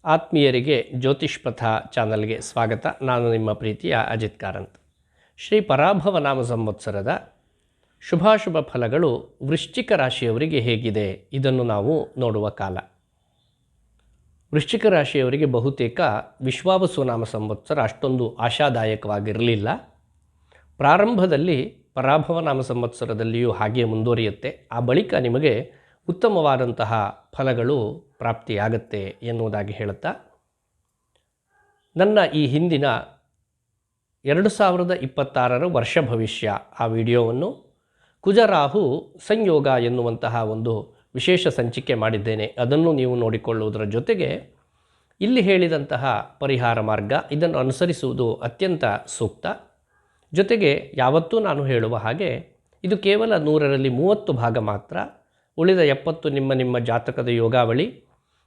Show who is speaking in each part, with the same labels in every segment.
Speaker 1: ಆತ್ಮೀಯರಿಗೆ ಜ್ಯೋತಿಷ್ ಪಥ ಚಾನಲ್ಗೆ ಸ್ವಾಗತ. ನಾನು ನಿಮ್ಮ ಪ್ರೀತಿಯ ಅಜಿತ್ ಕಾರಂತ್. ಶ್ರೀ ಪರಾಭವ ನಾಮ ಸಂವತ್ಸರದ ಶುಭಾಶುಭ ಫಲಗಳು ವೃಶ್ಚಿಕ ರಾಶಿಯವರಿಗೆ ಹೇಗಿದೆ ಇದನ್ನು ನಾವು ನೋಡುವ ಕಾಲ. ವೃಶ್ಚಿಕ ರಾಶಿಯವರಿಗೆ ಬಹುತೇಕ ವಿಶ್ವಾವಸು ನಾಮ ಸಂವತ್ಸರ ಅಷ್ಟೊಂದು ಆಶಾದಾಯಕವಾಗಿರಲಿಲ್ಲ. ಪ್ರಾರಂಭದಲ್ಲಿ ಪರಾಭವ ನಾಮ ಸಂವತ್ಸರದಲ್ಲಿಯೂ ಹಾಗೆ ಮುಂದುವರಿಯುತ್ತೆ. ಆ ಬಳಿಕ ನಿಮಗೆ ಉತ್ತಮವಾದಂತಹ ಫಲಗಳು ಪ್ರಾಪ್ತಿಯಾಗತ್ತೆ ಎನ್ನುವುದಾಗಿ ಹೇಳುತ್ತಾ, ನನ್ನ ಈ ಹಿಂದಿನ 2026 ವರ್ಷ ಭವಿಷ್ಯ ಆ ವಿಡಿಯೋವನ್ನು ಕುಜರಾಹು ಸಂಯೋಗ ಎನ್ನುವಂತಹ ಒಂದು ವಿಶೇಷ ಸಂಚಿಕೆ ಮಾಡಿದ್ದೇನೆ. ಅದನ್ನು ನೀವು ನೋಡಿಕೊಳ್ಳುವುದರ ಜೊತೆಗೆ ಇಲ್ಲಿ ಹೇಳಿದಂತಹ ಪರಿಹಾರ ಮಾರ್ಗ ಇದನ್ನು ಅನುಸರಿಸುವುದು ಅತ್ಯಂತ ಸೂಕ್ತ. ಜೊತೆಗೆ ಯಾವತ್ತೂ ನಾನು ಹೇಳುವ ಹಾಗೆ ಇದು ಕೇವಲ 100ರಲ್ಲಿ 30 ಭಾಗ ಮಾತ್ರ. ಉಳಿದ 70 ನಿಮ್ಮ ಜಾತಕದ ಯೋಗಾವಳಿ,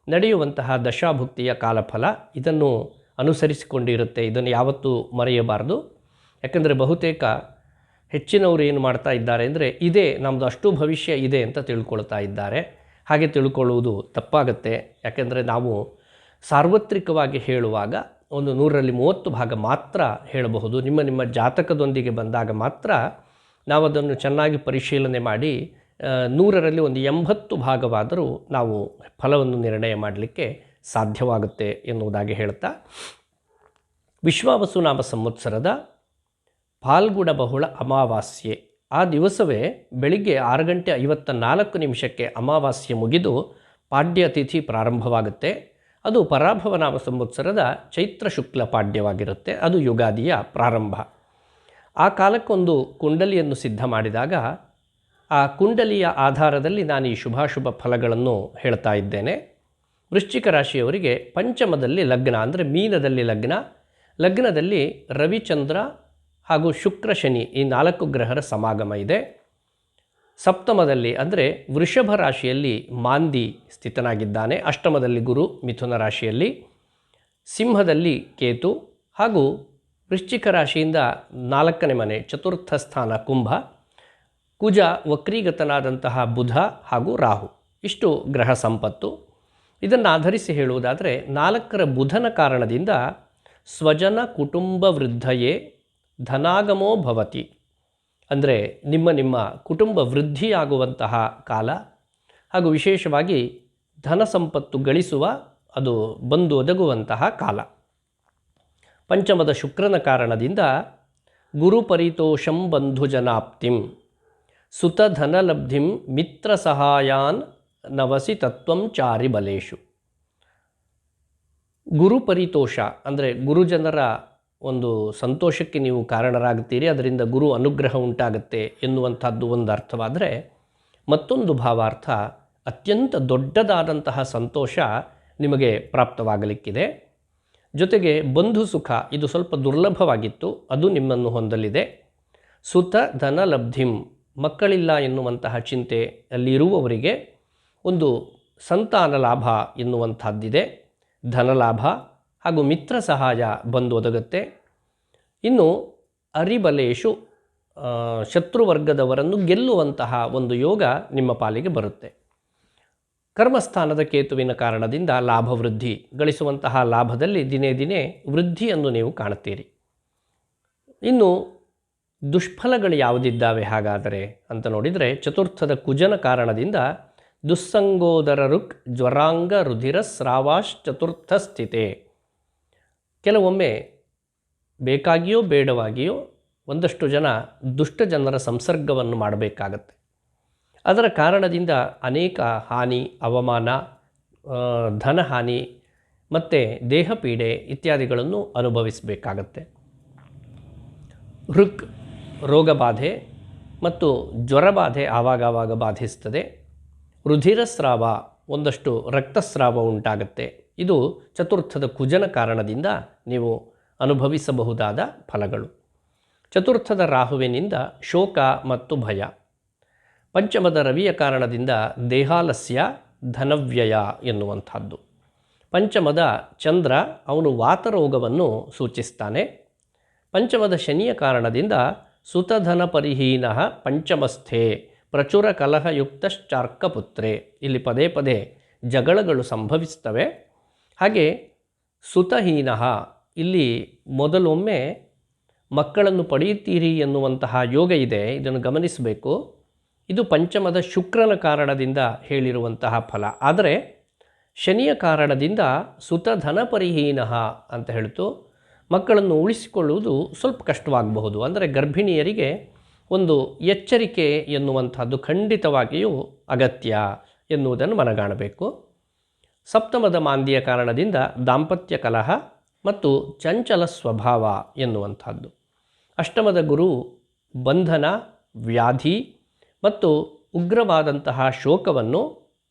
Speaker 1: ನಡೆಯುವಂತಹ ದಶಾಭುಕ್ತಿಯ ಕಾಲಫಲ ಇದನ್ನು ಅನುಸರಿಸಿಕೊಂಡಿರುತ್ತೆ. ಇದನ್ನು ಯಾವತ್ತೂ ಮರೆಯಬಾರದು. ಯಾಕಂದರೆ ಬಹುತೇಕ ಹೆಚ್ಚಿನವರು ಏನು ಮಾಡ್ತಾ ಇದ್ದಾರೆ ಅಂದರೆ ಇದೇ ನಮ್ಮದು ಅಷ್ಟು ಭವಿಷ್ಯ ಇದೆ ಅಂತ ತಿಳ್ಕೊಳ್ತಾ ಇದ್ದಾರೆ. ಹಾಗೆ ತಿಳ್ಕೊಳ್ಳುವುದು ತಪ್ಪಾಗುತ್ತೆ. ಯಾಕೆಂದರೆ ನಾವು ಸಾರ್ವತ್ರಿಕವಾಗಿ ಹೇಳುವಾಗ ಒಂದು 100ರಲ್ಲಿ 30 ಭಾಗ ಮಾತ್ರ ಹೇಳಬಹುದು. ನಿಮ್ಮ ಜಾತಕದೊಂದಿಗೆ ಬಂದಾಗ ಮಾತ್ರ ನಾವು ಅದನ್ನು ಚೆನ್ನಾಗಿ ಪರಿಶೀಲನೆ ಮಾಡಿ 100ರಲ್ಲಿ ಒಂದು 80 ಭಾಗವಾದರೂ ನಾವು ಫಲವನ್ನು ನಿರ್ಣಯ ಮಾಡಲಿಕ್ಕೆ ಸಾಧ್ಯವಾಗುತ್ತೆ ಎನ್ನುವುದಾಗಿ ಹೇಳ್ತಾ, ವಿಶ್ವಾವಸು ನಾಮ ಸಂವತ್ಸರದ ಫಾಲ್ಗುಣ ಬಹುಳ ಅಮಾವಾಸ್ಯೆ ಆ ದಿವಸವೇ ಬೆಳಿಗ್ಗೆ 6:54 ಅಮಾವಾಸ್ಯೆ ಮುಗಿದು ಪಾಡ್ಯ ತಿಥಿ ಪ್ರಾರಂಭವಾಗುತ್ತೆ. ಅದು ಪರಾಭವ ನಾಮ ಸಂವತ್ಸರದ ಚೈತ್ರ ಶುಕ್ಲ ಪಾಡ್ಯವಾಗಿರುತ್ತೆ. ಅದು ಯುಗಾದಿಯ ಪ್ರಾರಂಭ. ಆ ಕಾಲಕ್ಕೊಂದು ಕುಂಡಲಿಯನ್ನು ಸಿದ್ಧ ಮಾಡಿದಾಗ ಆ ಕುಂಡಲಿಯ ಆಧಾರದಲ್ಲಿ ನಾನು ಈ ಶುಭಾಶುಭ ಫಲಗಳನ್ನು ಹೇಳ್ತಾ ಇದ್ದೇನೆ. ವೃಶ್ಚಿಕ ರಾಶಿಯವರಿಗೆ ಪಂಚಮದಲ್ಲಿ ಲಗ್ನ ಅಂದರೆ ಮೀನದಲ್ಲಿ ಲಗ್ನದಲ್ಲಿ ರವಿಚಂದ್ರ ಹಾಗೂ ಶುಕ್ರ ಶನಿ ಈ 4 ಗ್ರಹರ ಸಮಾಗಮ ಇದೆ. ಸಪ್ತಮದಲ್ಲಿ ಅಂದರೆ ವೃಷಭ ರಾಶಿಯಲ್ಲಿ ಮಾಂದಿ ಸ್ಥಿತನಾಗಿದ್ದಾನೆ. ಅಷ್ಟಮದಲ್ಲಿ ಗುರು ಮಿಥುನ ರಾಶಿಯಲ್ಲಿ, ಸಿಂಹದಲ್ಲಿ ಕೇತು ಹಾಗೂ ವೃಶ್ಚಿಕ ರಾಶಿಯಿಂದ 4ನೇ ಮನೆ ಚತುರ್ಥ ಸ್ಥಾನ ಕುಂಭ, ಕುಜ ವಕ್ರೀಗತನಾದಂತಹ ಬುಧ ಹಾಗೂ ರಾಹು. ಇಷ್ಟು ಗ್ರಹ ಸಂಪತ್ತು. ಇದನ್ನು ಆಧರಿಸಿ ಹೇಳುವುದಾದರೆ 4ರ ಬುಧನ ಕಾರಣದಿಂದ ಸ್ವಜನ ಕುಟುಂಬ ವೃದ್ಧಯೇ ಧನಾಗಮೋ ಭವತಿ ಅಂದರೆ ನಿಮ್ಮ ಕುಟುಂಬ ವೃದ್ಧಿಯಾಗುವಂತಹ ಕಾಲ ಹಾಗೂ ವಿಶೇಷವಾಗಿ ಧನ ಸಂಪತ್ತು ಗಳಿಸುವ ಅದು ಬಂದು ಒದಗುವಂತಹ ಕಾಲ. ಪಂಚಮದ ಶುಕ್ರನ ಕಾರಣದಿಂದ ಗುರುಪರಿತೋಷಂ ಬಂಧುಜನಾಪ್ತಿಂ ಸುತಧನಲಬ್ಧಿಂ ಮಿತ್ರ ಸಹಾಯಾನ್ ನವಸಿ ತತ್ವಂ ಚಾರಿ ಬಲೇಶು. ಗುರುಪರಿತೋಷ ಅಂದರೆ ಗುರುಜನರ ಒಂದು ಸಂತೋಷಕ್ಕೆ ನೀವು ಕಾರಣರಾಗುತ್ತೀರಿ, ಅದರಿಂದ ಗುರು ಅನುಗ್ರಹ ಉಂಟಾಗುತ್ತೆ ಎನ್ನುವಂಥದ್ದು ಒಂದು ಅರ್ಥವಾದರೆ, ಮತ್ತೊಂದು ಭಾವಾರ್ಥ ಅತ್ಯಂತ ದೊಡ್ಡದಾದಂತಹ ಸಂತೋಷ ನಿಮಗೆ ಪ್ರಾಪ್ತವಾಗಲಿಕ್ಕಿದೆ. ಜೊತೆಗೆ ಬಂಧು ಸುಖ ಇದು ಸ್ವಲ್ಪ ದುರ್ಲಭವಾಗಿತ್ತು, ಅದು ನಿಮ್ಮನ್ನು ಹೊಂದಲಿದೆ. ಸುತ ಧನ ಲಬ್ಧಿಂ ಮಕ್ಕಳಿಲ್ಲ ಎನ್ನುವಂತಹ ಚಿಂತೆ ಅಲ್ಲಿರುವವರಿಗೆ ಒಂದು ಸಂತಾನ ಲಾಭ ಎನ್ನುವಂಥದ್ದಿದೆ. ಧನಲಾಭ ಹಾಗೂ ಮಿತ್ರ ಸಹಾಯ ಬಂದು ಒದಗುತ್ತೆ. ಇನ್ನು ಅರಿಬಲೇಶು ಶತ್ರುವರ್ಗದವರನ್ನು ಗೆಲ್ಲುವಂತಹ ಒಂದು ಯೋಗ ನಿಮ್ಮ ಪಾಲಿಗೆ ಬರುತ್ತೆ. ಕರ್ಮಸ್ಥಾನದ ಕೇತುವಿನ ಕಾರಣದಿಂದ ಲಾಭ ವೃದ್ಧಿ ಗಳಿಸುವಂತಹ ಲಾಭದಲ್ಲಿ ದಿನೇ ದಿನೇ ವೃದ್ಧಿಯನ್ನು ನೀವು ಕಾಣುತ್ತೀರಿ. ಇನ್ನು ದುಷ್ಫಲಗಳು ಯಾವುದಿದ್ದಾವೆ ಹಾಗಾದರೆ ಅಂತ ನೋಡಿದರೆ, ಚತುರ್ಥದ ಕುಜನ ಕಾರಣದಿಂದ ದುಸ್ಸಂಗೋದರ ರುಕ್ ಜ್ವರಾಂಗ ರುಧಿರ ಸ್ರಾವಾಶ್ ಚತುರ್ಥ ಸ್ಥಿತೆ. ಕೆಲವೊಮ್ಮೆ ಬೇಕಾಗಿಯೋ ಬೇಡವಾಗಿಯೋ ಒಂದಷ್ಟು ಜನ ದುಷ್ಟ ಜನರ ಸಂಸರ್ಗವನ್ನು ಮಾಡಬೇಕಾಗತ್ತೆ. ಅದರ ಕಾರಣದಿಂದ ಅನೇಕ ಹಾನಿ, ಅವಮಾನ, ಧನಹಾನಿ ಮತ್ತು ದೇಹಪೀಡೆ ಇತ್ಯಾದಿಗಳನ್ನು ಅನುಭವಿಸಬೇಕಾಗತ್ತೆ. ಋಕ್ ರೋಗಬಾಧೆ ಮತ್ತು ಜ್ವರಬಾಧೆ ಆವಾಗವಾಗ ಬಾಧಿಸ್ತದೆ. ರುಧಿರಸ್ರಾವ ಒಂದಷ್ಟು ರಕ್ತಸ್ರಾವ ಉಂಟಾಗುತ್ತೆ. ಇದು ಚತುರ್ಥದ ಕುಜನ ಕಾರಣದಿಂದ ನೀವು ಅನುಭವಿಸಬಹುದಾದ ಫಲಗಳು. ಚತುರ್ಥದ ರಾಹುವಿನಿಂದ ಶೋಕ ಮತ್ತು ಭಯ. ಪಂಚಮದ ರವಿಯ ಕಾರಣದಿಂದ ದೇಹಾಲಸ್ಯ ಧನವ್ಯಯ ಎನ್ನುವಂಥದ್ದು. ಪಂಚಮದ ಚಂದ್ರ ಅವನು ವಾತರೋಗವನ್ನು ಸೂಚಿಸ್ತಾನೆ. ಪಂಚಮದ ಶನಿಯ ಕಾರಣದಿಂದ ಸುತಧನ ಪರಿಹೀನ ಪಂಚಮಸ್ಥೆ ಪ್ರಚುರ ಕಲಹಯುಕ್ತಶ್ಚಾರ್ಕಪುತ್ರೆ. ಇಲ್ಲಿ ಪದೇ ಪದೇ ಜಗಳಗಳು ಸಂಭವಿಸ್ತವೆ. ಹಾಗೆ ಸುತಹೀನಃ, ಇಲ್ಲಿ ಮೊದಲೊಮ್ಮೆ ಮಕ್ಕಳನ್ನು ಪಡೆಯುತ್ತೀರಿ ಎನ್ನುವಂತಹ ಯೋಗ ಇದೆ. ಇದನ್ನು ಗಮನಿಸಬೇಕು. ಇದು ಪಂಚಮದ ಶುಕ್ರನ ಕಾರಣದಿಂದ ಹೇಳಿರುವಂತಹ ಫಲ. ಆದರೆ ಶನಿಯ ಕಾರಣದಿಂದ ಸುತಧನ ಪರಿಹೀನಃ ಅಂತ ಹೇಳ್ತು ಮಕ್ಕಳನ್ನು ಉಳಿಸಿಕೊಳ್ಳುವುದು ಸ್ವಲ್ಪ ಕಷ್ಟವಾಗಬಹುದು. ಅಂದರೆ ಗರ್ಭಿಣಿಯರಿಗೆ ಒಂದು ಎಚ್ಚರಿಕೆ ಎನ್ನುವಂಥದ್ದು ಖಂಡಿತವಾಗಿಯೂ ಅಗತ್ಯ ಎನ್ನುವುದನ್ನು ಮನಗಾಣಬೇಕು. ಸಪ್ತಮದ ಮಾಂದ್ಯ ಕಾರಣದಿಂದ ದಾಂಪತ್ಯ ಕಲಹ ಮತ್ತು ಚಂಚಲ ಸ್ವಭಾವ ಎನ್ನುವಂಥದ್ದು. ಅಷ್ಟಮದ ಗುರು ಬಂಧನ, ವ್ಯಾಧಿ ಮತ್ತು ಉಗ್ರವಾದಂತಹ ಶೋಕವನ್ನು,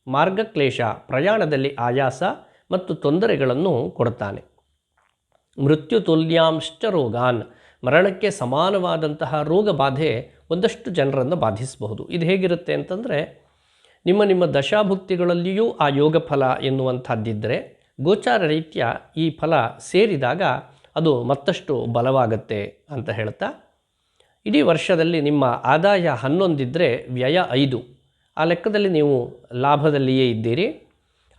Speaker 1: ಮಾರ್ಗಕ್ಲೇಶ, ಪ್ರಯಾಣದಲ್ಲಿ ಆಯಾಸ ಮತ್ತು ತೊಂದರೆಗಳನ್ನು ಕೊಡುತ್ತಾನೆ. ಮೃತ್ಯು ತುಲ್ಯಾಂಶ್ಚ ರೋಗಾನ್, ಮರಣಕ್ಕೆ ಸಮಾನವಾದಂತಹ ರೋಗ ಬಾಧೆ ಒಂದಷ್ಟು ಜನರನ್ನು ಬಾಧಿಸಬಹುದು. ಇದು ಹೇಗಿರುತ್ತೆ ಅಂತಂದರೆ, ನಿಮ್ಮ ದಶಾಭುಕ್ತಿಗಳಲ್ಲಿಯೂ ಆ ಯೋಗ ಫಲ ಎನ್ನುವಂಥದ್ದಿದ್ದರೆ ಗೋಚಾರ ರೀತ್ಯ ಈ ಫಲ ಸೇರಿದಾಗ ಅದು ಮತ್ತಷ್ಟು ಬಲವಾಗುತ್ತೆ ಅಂತ ಹೇಳ್ತಾ, ಇಡೀ ವರ್ಷದಲ್ಲಿ ನಿಮ್ಮ ಆದಾಯ 11 ಇದ್ದರೆ ವ್ಯಯ 5, ಆ ಲೆಕ್ಕದಲ್ಲಿ ನೀವು ಲಾಭದಲ್ಲಿಯೇ ಇದ್ದೀರಿ.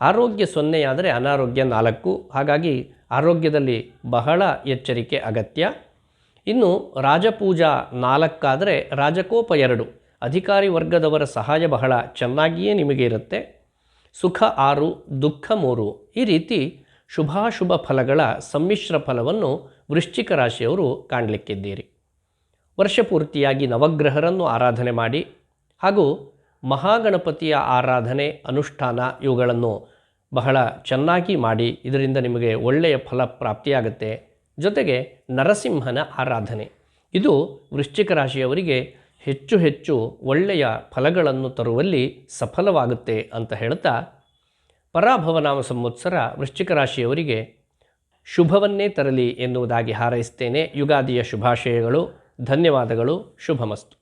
Speaker 1: ಆರೋಗ್ಯ 0 ಆದರೆ ಅನಾರೋಗ್ಯ 4, ಹಾಗಾಗಿ ಆರೋಗ್ಯದಲ್ಲಿ ಬಹಳ ಎಚ್ಚರಿಕೆ ಅಗತ್ಯ. ಇನ್ನು ರಾಜಪೂಜಾ 4 ಆದರೆ ರಾಜಕೋಪ 2, ಅಧಿಕಾರಿ ವರ್ಗದವರ ಸಹಾಯ ಬಹಳ ಚೆನ್ನಾಗಿಯೇ ನಿಮಗೆ ಇರುತ್ತೆ. ಸುಖ 6, ದುಃಖ 3, ಈ ರೀತಿ ಶುಭಾಶುಭ ಫಲಗಳ ಸಮ್ಮಿಶ್ರ ಫಲವನ್ನು ವೃಶ್ಚಿಕ ರಾಶಿಯವರು ಕಾಣಲಿಕ್ಕಿದ್ದೀರಿ. ವರ್ಷ ಪೂರ್ತಿಯಾಗಿ ನವಗ್ರಹರನ್ನು ಆರಾಧನೆ ಮಾಡಿ ಹಾಗೂ ಮಹಾಗಣಪತಿಯ ಆರಾಧನೆ, ಅನುಷ್ಠಾನ ಇವುಗಳನ್ನು ಬಹಳ ಚೆನ್ನಾಗಿ ಮಾಡಿ. ಇದರಿಂದ ನಿಮಗೆ ಒಳ್ಳೆಯ ಫಲ ಪ್ರಾಪ್ತಿಯಾಗುತ್ತೆ. ಜೊತೆಗೆ ನರಸಿಂಹನ ಆರಾಧನೆ, ಇದು ವೃಶ್ಚಿಕ ರಾಶಿಯವರಿಗೆ ಹೆಚ್ಚು ಹೆಚ್ಚು ಒಳ್ಳೆಯ ಫಲಗಳನ್ನು ತರುವಲ್ಲಿ ಸಫಲವಾಗುತ್ತೆ ಅಂತ ಹೇಳ್ತಾ, ಪರಾಭವನಾಮ ಸಂವತ್ಸರ ವೃಶ್ಚಿಕ ರಾಶಿಯವರಿಗೆ ಶುಭವನ್ನೇ ತರಲಿ ಎನ್ನುವುದಾಗಿ ಹಾರೈಸ್ತೇನೆ. ಯುಗಾದಿಯ ಶುಭಾಶಯಗಳು. ಧನ್ಯವಾದಗಳು. ಶುಭಮಸ್ತು.